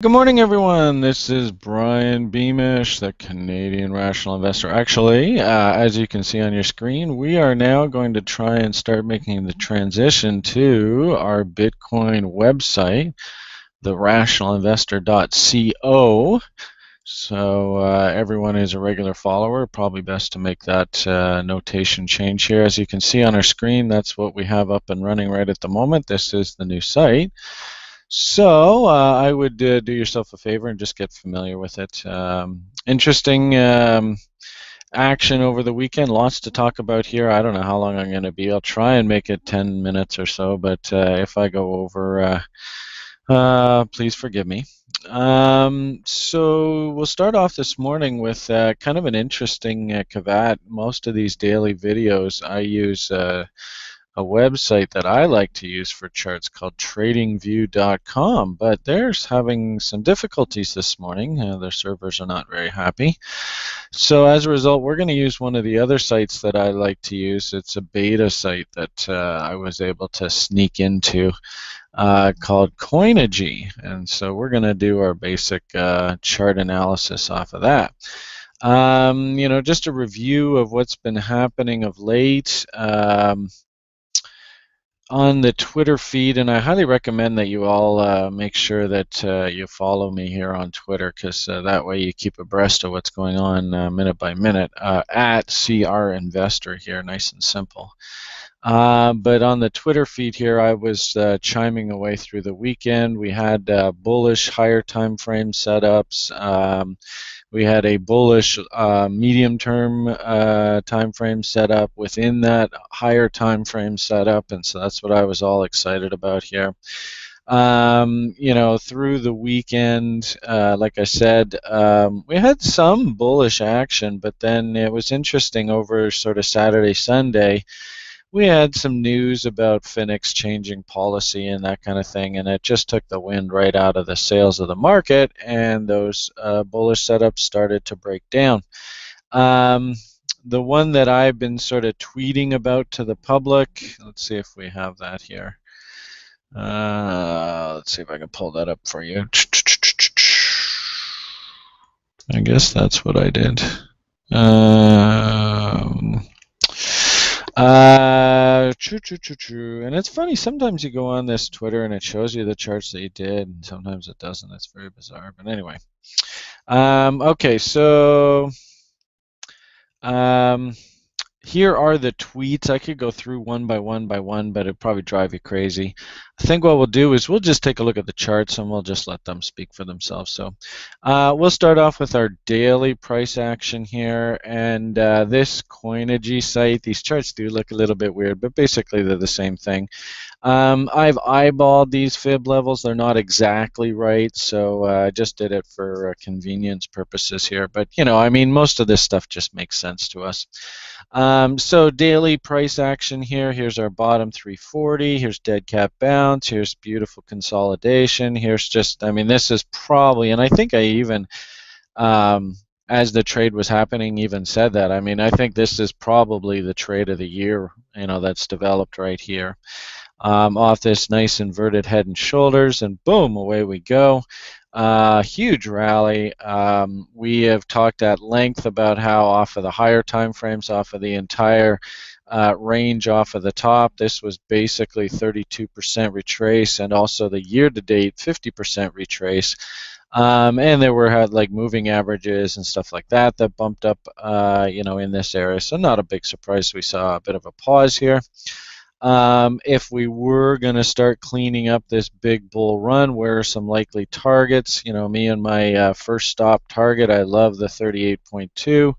Good morning, everyone. This is Brian Beamish, the Canadian Rational Investor. Actually, as you can see on your screen, we are now going to try and start making the transition to our Bitcoin website, the rationalinvestor.co. So everyone who's a regular follower, probably best to make that notation change here. As you can see on our screen, that's what we have up and running right at the moment. This is the new site. So I would do yourself a favor and just get familiar with it. Interesting action over the weekend. Lots to talk about here. I don't know how long I'm going to be. I'll try and make it 10 minutes or so, but if I go over, please forgive me. So we'll start off this morning with kind of an interesting caveat. Most of these daily videos I use a website that I like to use for charts called tradingview.com, but they're having some difficulties this morning. Their servers are not very happy. So as a result, we're going to use one of the other sites that I like to use. It's a beta site that I was able to sneak into called Coinigy. And so we're going to do our basic chart analysis off of that. Just a review of what's been happening of late. On the Twitter feed, and I highly recommend that you all make sure that you follow me here on Twitter, because that way you keep abreast of what's going on minute by minute, at CR Investor here, nice and simple. But on the Twitter feed here, I was chiming away through the weekend. We had bullish higher time frame setups. We had a bullish medium-term time frame setup within that higher time frame setup, and so that's what I was all excited about here. Through the weekend, like I said, we had some bullish action, but then it was interesting over sort of Saturday, Sunday. We had some news about Phoenix changing policy and that kind of thing, and it just took the wind right out of the sails of the market, and those bullish setups started to break down. The one that I've been sort of tweeting about to the public, let's see if we have that here. Let's see if I can pull that up for you. I guess that's what I did. True. And it's funny, sometimes you go on this Twitter and it shows you the charts that you did, and sometimes it doesn't. It's very bizarre. But anyway. Okay, so here are the tweets. I could go through one by one, but it'd probably drive you crazy. I think what we'll do is we'll just take a look at the charts and we'll just let them speak for themselves. So we'll start off with our daily price action here, and this Coinigy site. These charts do look a little bit weird, but basically they're the same thing. I've eyeballed these fib levels. They're not exactly right, so I just did it for convenience purposes here. But, most of this stuff just makes sense to us. So daily price action here. Here's our bottom 340. Here's dead cat bounce. Here's beautiful consolidation. Here's just, this is probably, and I think I even, as the trade was happening, even said that. I think this is probably the trade of the year, that's developed right here. Off this nice inverted head and shoulders, and boom, away we go. Huge rally. We have talked at length about how off of the higher time frames, off of the entire range off of the top, this was basically 32% retrace, and also the year-to-date 50% retrace. And there were like moving averages and stuff like that that bumped up, in this area. So not a big surprise. We saw a bit of a pause here. If we were going to start cleaning up this big bull run, where are some likely targets? Me and my first stop target, I love the 38.2.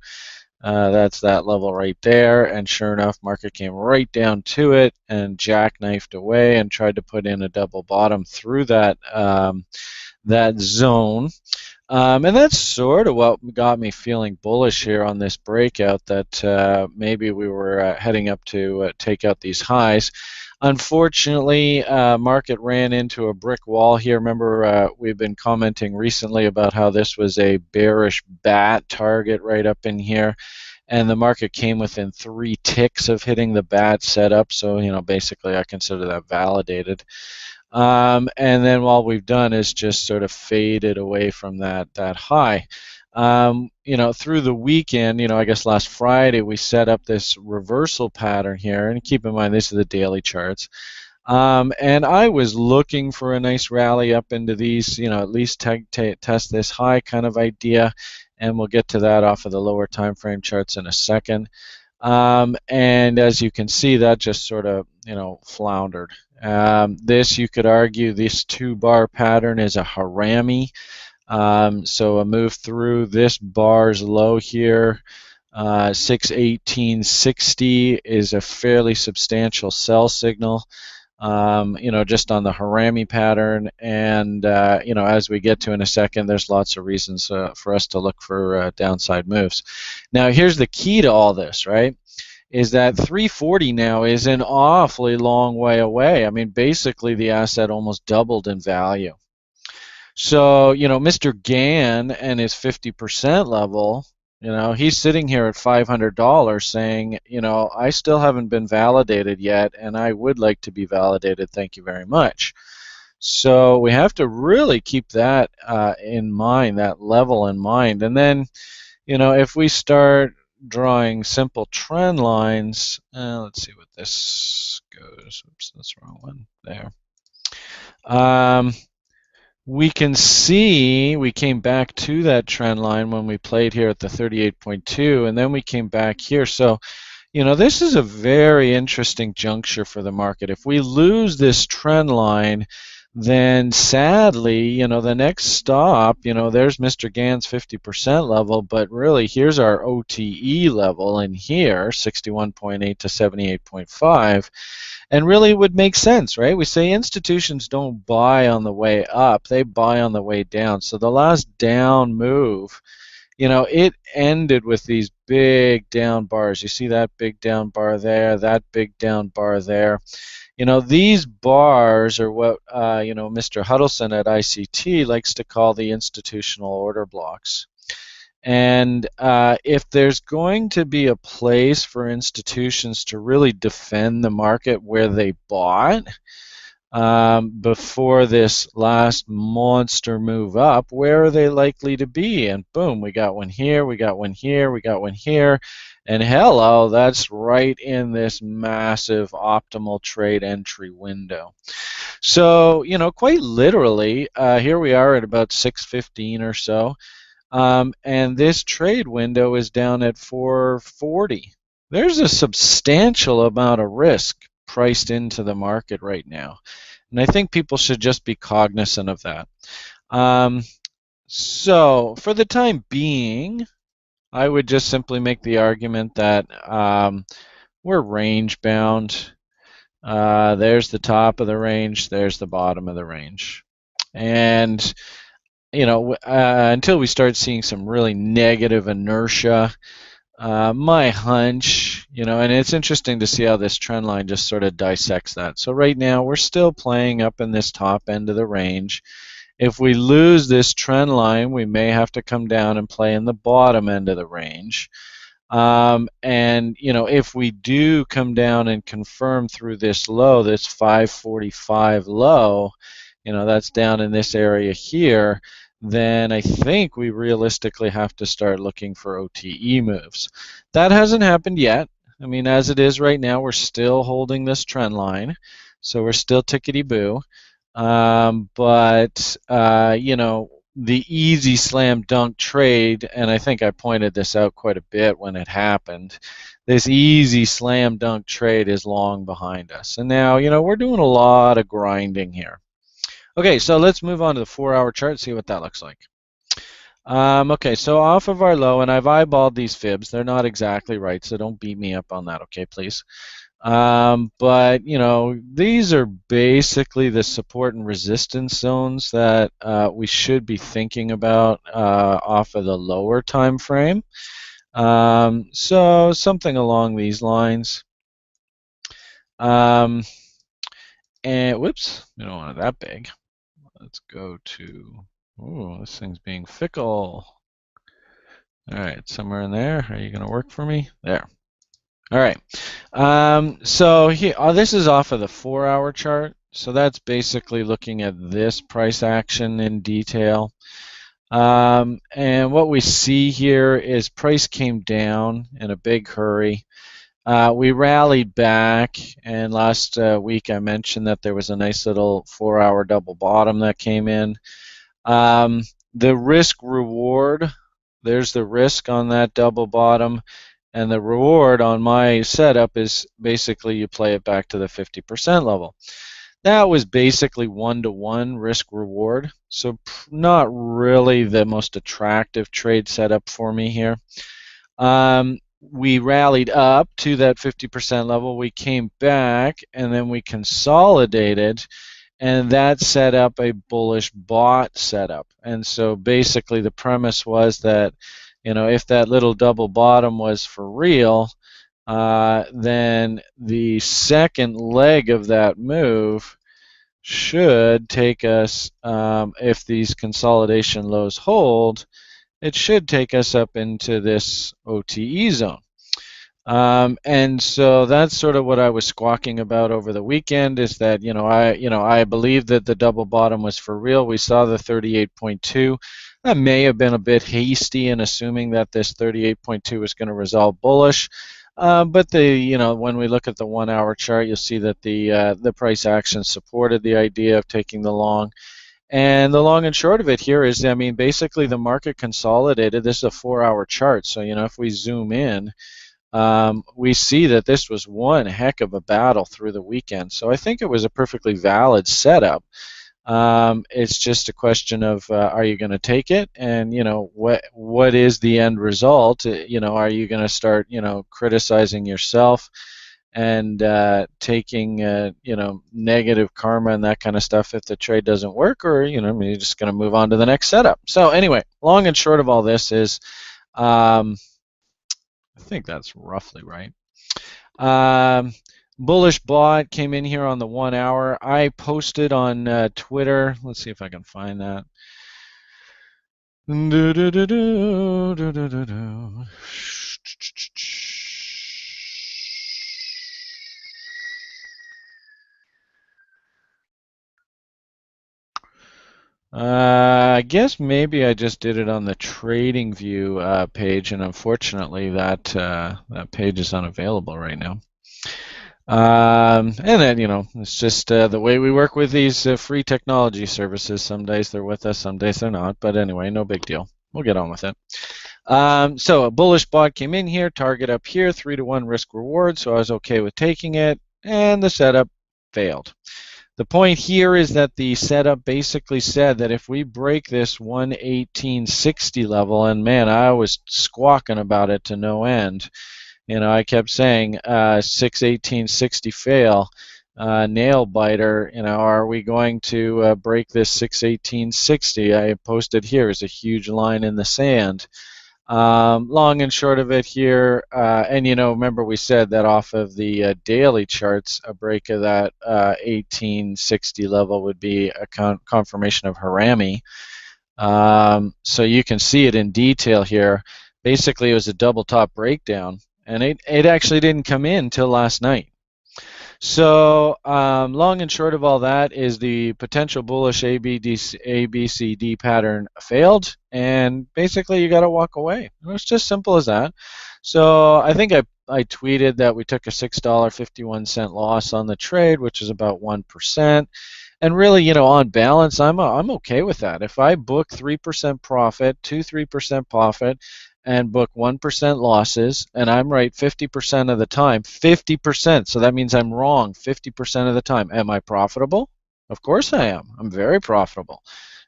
That's that level right there. And sure enough, market came right down to it and jackknifed away and tried to put in a double bottom through that that zone. And that's sort of what got me feeling bullish here on this breakout, that maybe we were heading up to take out these highs. Unfortunately, market ran into a brick wall here. Remember, we've been commenting recently about how this was a bearish bat target right up in here, and the market came within 3 ticks of hitting the bat setup. So, basically I consider that validated. And then all we've done is just sort of faded away from that high. Through the weekend, I guess last Friday we set up this reversal pattern here, and keep in mind these are the daily charts. And I was looking for a nice rally up into these, at least test this high kind of idea, and we'll get to that off of the lower time frame charts in a second. And as you can see, that just sort of, floundered. This, you could argue, this 2-bar pattern is a harami. So a move through this bar's low here, 618.60, is a fairly substantial sell signal. Just on the harami pattern. And, as we get to in a second, there's lots of reasons for us to look for downside moves. Now, here's the key to all this, right? Is that 340 now is an awfully long way away. I mean, basically the asset almost doubled in value. So, Mr. Gann and his 50% level, he's sitting here at $500 saying, I still haven't been validated yet, and I would like to be validated. Thank you very much. So we have to really keep that in mind, that level in mind. And then, if we start drawing simple trend lines, let's see what this goes. Oops, that's the wrong one there. We can see we came back to that trend line when we played here at the 38.2, and then we came back here. So, this is a very interesting juncture for the market. If we lose this trend line, then sadly, the next stop, there's Mr. Gann's 50% level, but really here's our OTE level in here, 61.8 to 78.5. And really it would make sense, right? We say institutions don't buy on the way up, they buy on the way down. So the last down move, it ended with these big down bars. You see that big down bar there, that big down bar there. These bars are what, Mr. Huddleston at ICT likes to call the institutional order blocks. And if there's going to be a place for institutions to really defend the market where they bought before this last monster move up, where are they likely to be? And boom, we got one here, we got one here, we got one here. And hello, that's right in this massive optimal trade entry window. So, quite literally, here we are at about 6:15 or so. And this trade window is down at 440. There's a substantial amount of risk priced into the market right now. And I think people should just be cognizant of that. So for the time being, I would just simply make the argument that we're range bound. There's the top of the range, there's the bottom of the range. And until we start seeing some really negative inertia, my hunch, and it's interesting to see how this trend line just sort of dissects that. So right now we're still playing up in this top end of the range. If we lose this trend line, we may have to come down and play in the bottom end of the range. And if we do come down and confirm through this low, this 545 low, that's down in this area here, then I think we realistically have to start looking for OTE moves. That hasn't happened yet. I mean, as it is right now, we're still holding this trend line, so we're still tickety-boo. But the easy slam dunk trade, and I think I pointed this out quite a bit when it happened, this easy slam dunk trade is long behind us. And now, we're doing a lot of grinding here. Okay, so let's move on to the 4-hour chart, see what that looks like. Okay, so off of our low, and I've eyeballed these fibs. They're not exactly right, so don't beat me up on that, okay, please. But these are basically the support and resistance zones that we should be thinking about off of the lower time frame. So something along these lines. And whoops, we don't want it that big. Let's go to, oh, this thing's being fickle. All right, somewhere in there. Are you going to work for me? There. All right. So here, this is off of the 4-hour chart. So that's basically looking at this price action in detail. And what we see here is price came down in a big hurry. We rallied back, and last week I mentioned that there was a nice little 4-hour double bottom that came in. Um, the risk reward, there's the risk on that double bottom, and the reward on my setup is basically you play it back to the 50% level. That was basically 1-to-1 risk reward, so not really the most attractive trade setup for me here. We rallied up to that 50% level, we came back, and then we consolidated, and that set up a bullish bought setup. And so basically the premise was that, if that little double bottom was for real, then the second leg of that move should take us, if these consolidation lows hold, it should take us up into this OTE zone. And so that's sort of what I was squawking about over the weekend, is that, I believe that the double bottom was for real. We saw the 38.2. I may have been a bit hasty in assuming that this 38.2 was going to resolve bullish. But when we look at the 1-hour chart, you'll see that the price action supported the idea of taking the long. And the long and short of it here is, basically the market consolidated. This is a 4-hour chart, so if we zoom in, we see that this was one heck of a battle through the weekend. So I think it was a perfectly valid setup. It's just a question of, are you going to take it, and what is the end result? Are you going to start criticizing yourself and taking negative karma and that kind of stuff if the trade doesn't work, or you're just going to move on to the next setup? So anyway, long and short of all this is, I think that's roughly right. Bullish bot came in here on the 1-hour. I posted on Twitter. Let's see if I can find that. I guess maybe I just did it on the TradingView page, and unfortunately that page is unavailable right now. And then, it's just the way we work with these free technology services. Some days they're with us, some days they're not. But anyway, no big deal. We'll get on with it. So a bullish bot came in here, target up here, 3-to-1 risk reward. So I was okay with taking it, and the setup failed. The point here is that the setup basically said that if we break this 118.60 level, and man, I was squawking about it to no end. I kept saying 618.60 fail, nail biter. Are we going to break this 618.60? I posted here is a huge line in the sand. Long and short of it here, and remember we said that off of the daily charts, a break of that 1860 level would be a confirmation of Harami. So you can see it in detail here. Basically, it was a double top breakdown, and it actually didn't come in till last night. So long and short of all that is the potential bullish ABCD pattern failed, and basically you got to walk away. It's just simple as that. So I think I tweeted that we took a $6.51 loss on the trade, which is about 1%. And really, on balance, I'm okay with that. If I book 3% profit, 3% profit, and book 1% losses, and I'm right 50% of the time, 50%, so that means I'm wrong 50% of the time. Am I profitable? Of course I am. I'm very profitable.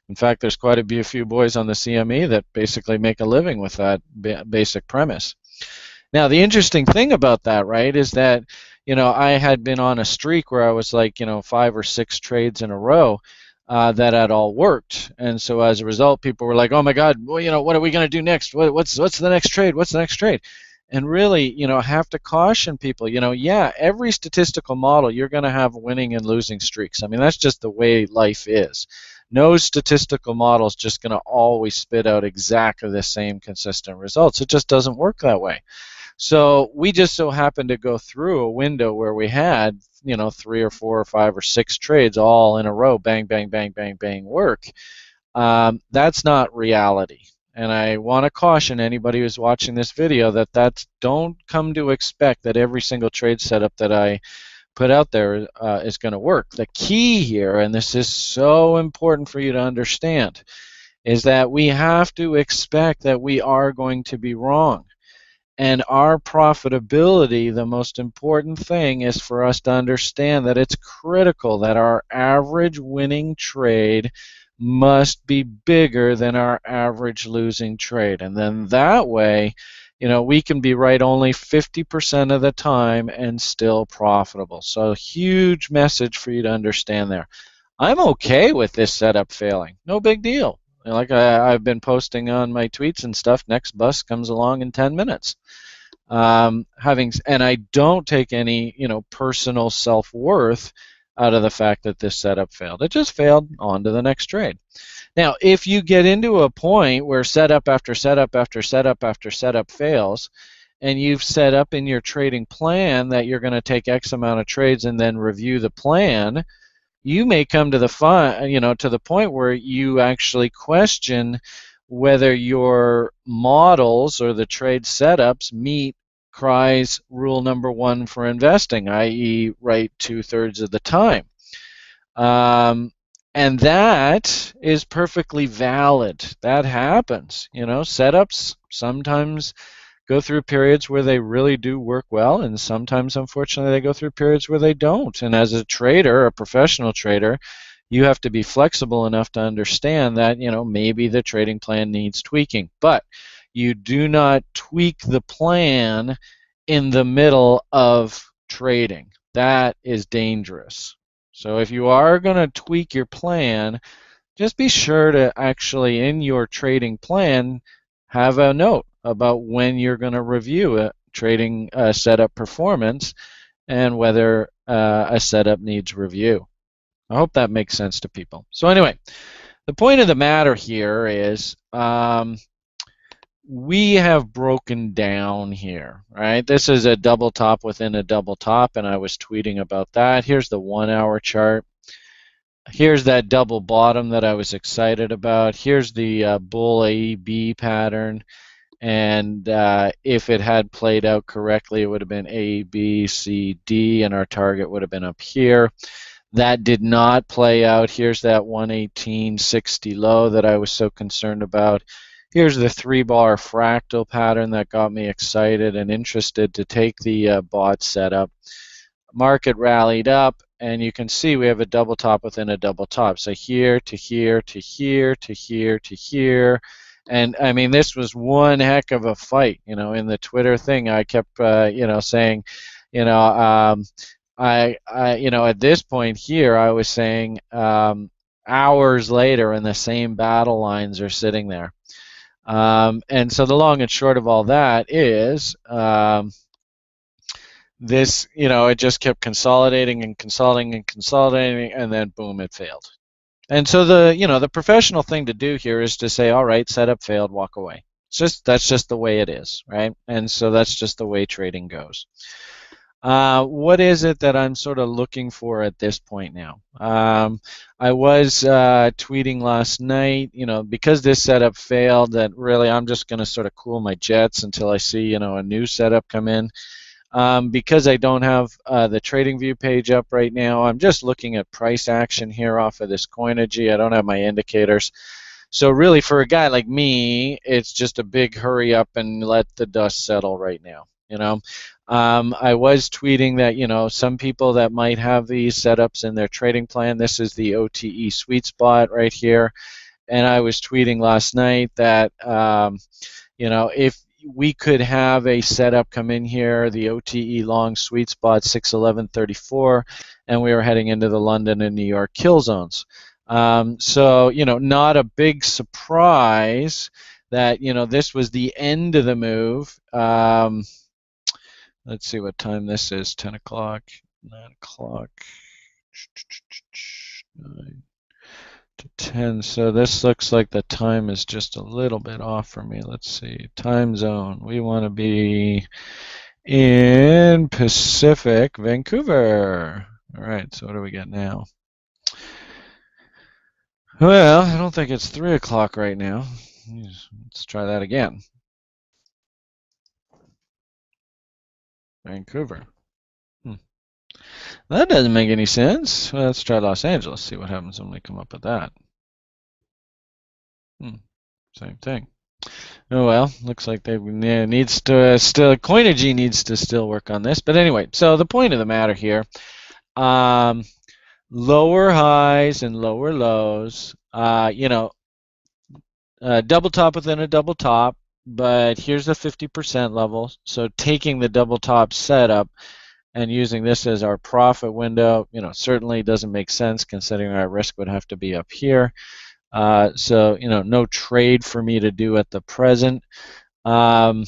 In fact, there's quite a few boys on the CME that basically make a living with that basic premise. Now, the interesting thing about that, right, is that, I had been on a streak where I was like, 5 or 6 trades in a row that had all worked. And so as a result, people were like, oh my God, well, what are we going to do next? What's the next trade? What's the next trade? And really, I have to caution people, yeah, every statistical model, you're going to have winning and losing streaks. I mean, that's just the way life is. No statistical model is just going to always spit out exactly the same consistent results. It just doesn't work that way. So we just so happened to go through a window where we had, 3 or 4 or 5 or 6 trades all in a row, bang, bang, bang, bang, bang, work. That's not reality. And I want to caution anybody who's watching this video that don't come to expect that every single trade setup that I put out there is going to work. The key here, and this is so important for you to understand, is that we have to expect that we are going to be wrong. And our profitability, the most important thing is for us to understand that it's critical that our average winning trade must be bigger than our average losing trade. And then that way, we can be right only 50% of the time and still profitable. So, huge message for you to understand there. I'm okay with this setup failing. No big deal. Like I've been posting on my tweets and stuff, next bus comes along in 10 minutes. And I don't take any, personal self-worth out of the fact that this setup failed. It just failed. On to the next trade. Now, if you get into a point where setup after setup after setup after setup fails, and you've set up in your trading plan that you're going to take X amount of trades and then review the plan, you may come to the point where you actually question whether your models or the trade setups meet CRY's rule number 1 for investing, i.e., right 2/3 of the time. And that is perfectly valid. That happens. Setups sometimes go through periods where they really do work well, and sometimes, unfortunately, they go through periods where they don't. And as a trader, a professional trader, you have to be flexible enough to understand that, maybe the trading plan needs tweaking. But you do not tweak the plan in the middle of trading. That is dangerous. So if you are going to tweak your plan, just be sure to actually, in your trading plan, have a note about when you're going to review a trading setup performance and whether a setup needs review. I hope that makes sense to people. So anyway, the point of the matter here is we have broken down here, right? This is a double top within a double top, and I was tweeting about that. Here's the 1 hour chart. Here's that double bottom that I was excited about. Here's the bull A-B pattern. And if it had played out correctly, it would have been A, B, C, D, and our target would have been up here. That did not play out. Here's that 118.60 low that I was so concerned about. Here's the 3-bar fractal pattern that got me excited and interested to take the bot setup. Market rallied up, and you can see we have a double top within a double top. So here to here to here to here to here. And I mean, this was one heck of a fight. In the Twitter thing, I kept, saying, at this point here, I was saying hours later, and the same battle lines are sitting there. And so the long and short of all that is this, it just kept consolidating and consolidating and consolidating, and then boom, it failed. And so the professional thing to do here is to say, all right, setup failed, walk away. That's just the way it is, right? And so that's just the way trading goes. What is it that I'm sort of looking for at this point now? I was tweeting last night, because this setup failed, that really I'm just going to sort of cool my jets until I see, a new setup come in. Because I don't have the TradingView page up right now, I'm just looking at price action here off of this Coinigy. I don't have my indicators. So really, for a guy like me, it's just a big hurry up and let the dust settle right now. I was tweeting that, some people that might have these setups in their trading plan, this is the OTE sweet spot right here. And I was tweeting last night that, if we could have a setup come in here, the OTE long sweet spot 611.34, and we were heading into the London and New York kill zones. So, not a big surprise that, this was the end of the move. Let's see what time this is, 10 o'clock, 9 o'clock, 9, to 10. So this looks like the time is just a little bit off for me. Let's see. Time zone. We want to be in Pacific, Vancouver. All right, so what do we get now? Well, I don't think it's 3 o'clock right now. Let's try that again. Vancouver. That doesn't make any sense. Well, let's try Los Angeles, see what happens when we come up with that. Same thing. Oh well, looks like they needs to still Coinigy needs to still work on this. But anyway, so the point of the matter here, lower highs and lower lows. Double top within a double top, but here's the 50% level. So taking the double top setup and using this as our profit window, certainly doesn't make sense considering our risk would have to be up here. So, no trade for me to do at the present. And,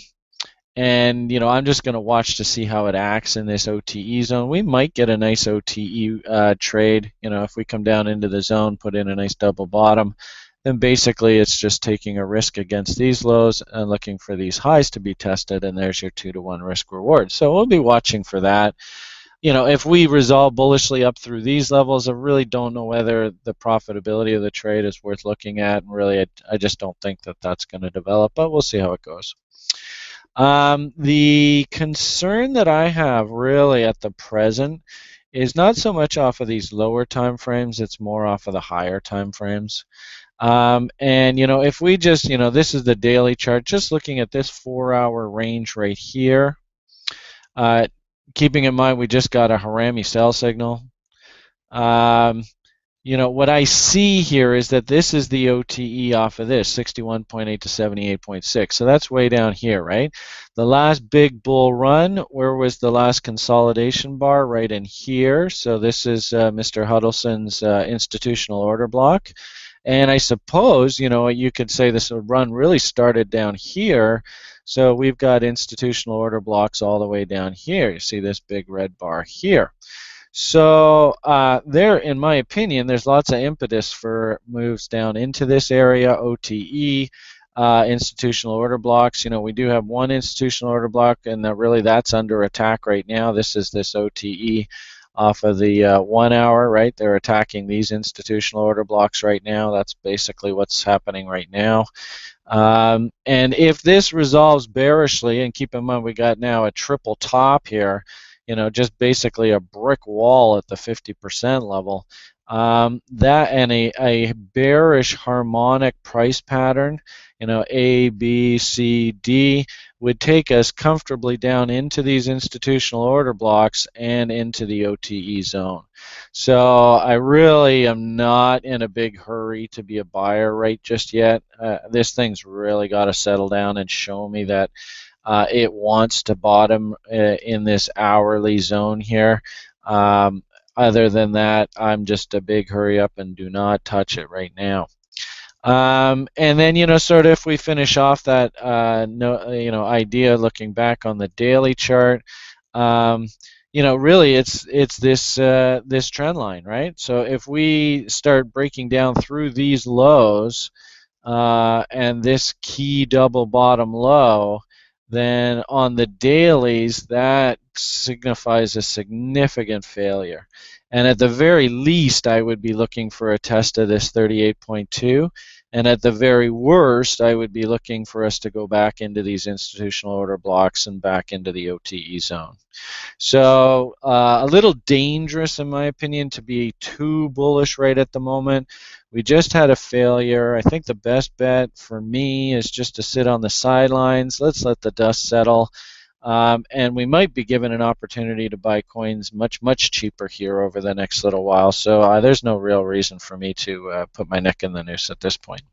I'm just going to watch to see how it acts in this OTE zone. We might get a nice OTE trade. If we come down into the zone, put in a nice double bottom, then basically it's just taking a risk against these lows and looking for these highs to be tested, and there's your 2-to-1 risk reward. So we'll be watching for that. If we resolve bullishly up through these levels, I really don't know whether the profitability of the trade is worth looking at. And really, I just don't think that that's going to develop, but we'll see how it goes. The concern that I have really at the present is not so much off of these lower time frames, it's more off of the higher time frames. And if we just, this is the daily chart, just looking at this 4-hour range right here, keeping in mind we just got a Harami sell signal. What I see here is that this is the OTE off of this, 61.8 to 78.6. So that's way down here, right? The last big bull run, where was the last consolidation bar? Right in here. So this is Mr. Huddleston's institutional order block. And I suppose, you could say this run really started down here. So we've got institutional order blocks all the way down here. You see this big red bar here. So there, in my opinion, there's lots of impetus for moves down into this area, OTE, institutional order blocks. We do have one institutional order block, and really that's under attack right now. This is this OTE off of the 1 hour, right? They're attacking these institutional order blocks right now. That's basically what's happening right now. And if this resolves bearishly, and keep in mind we got now a triple top here, just basically a brick wall at the 50% level, that and a bearish harmonic price pattern, A, B, C, D, would take us comfortably down into these institutional order blocks and into the OTE zone. So I really am not in a big hurry to be a buyer right just yet. This thing's really got to settle down and show me that it wants to bottom in this hourly zone here. Other than that, I'm just a big hurry up and do not touch it right now. And then, sort of if we finish off that, idea looking back on the daily chart, really it's this this trend line, right? So if we start breaking down through these lows and this key double bottom low, then on the dailies, that signifies a significant failure. And at the very least, I would be looking for a test of this 38.2. And at the very worst, I would be looking for us to go back into these institutional order blocks and back into the OTE zone. So a little dangerous, in my opinion, to be too bullish right at the moment. We just had a failure. I think the best bet for me is just to sit on the sidelines. Let's let the dust settle. And we might be given an opportunity to buy coins much, much cheaper here over the next little while. So there's no real reason for me to put my neck in the noose at this point.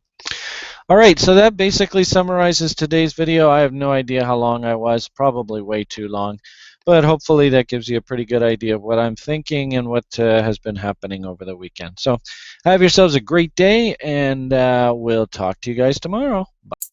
All right, so that basically summarizes today's video. I have no idea how long I was, probably way too long. But hopefully that gives you a pretty good idea of what I'm thinking and what has been happening over the weekend. So have yourselves a great day, and we'll talk to you guys tomorrow. Bye.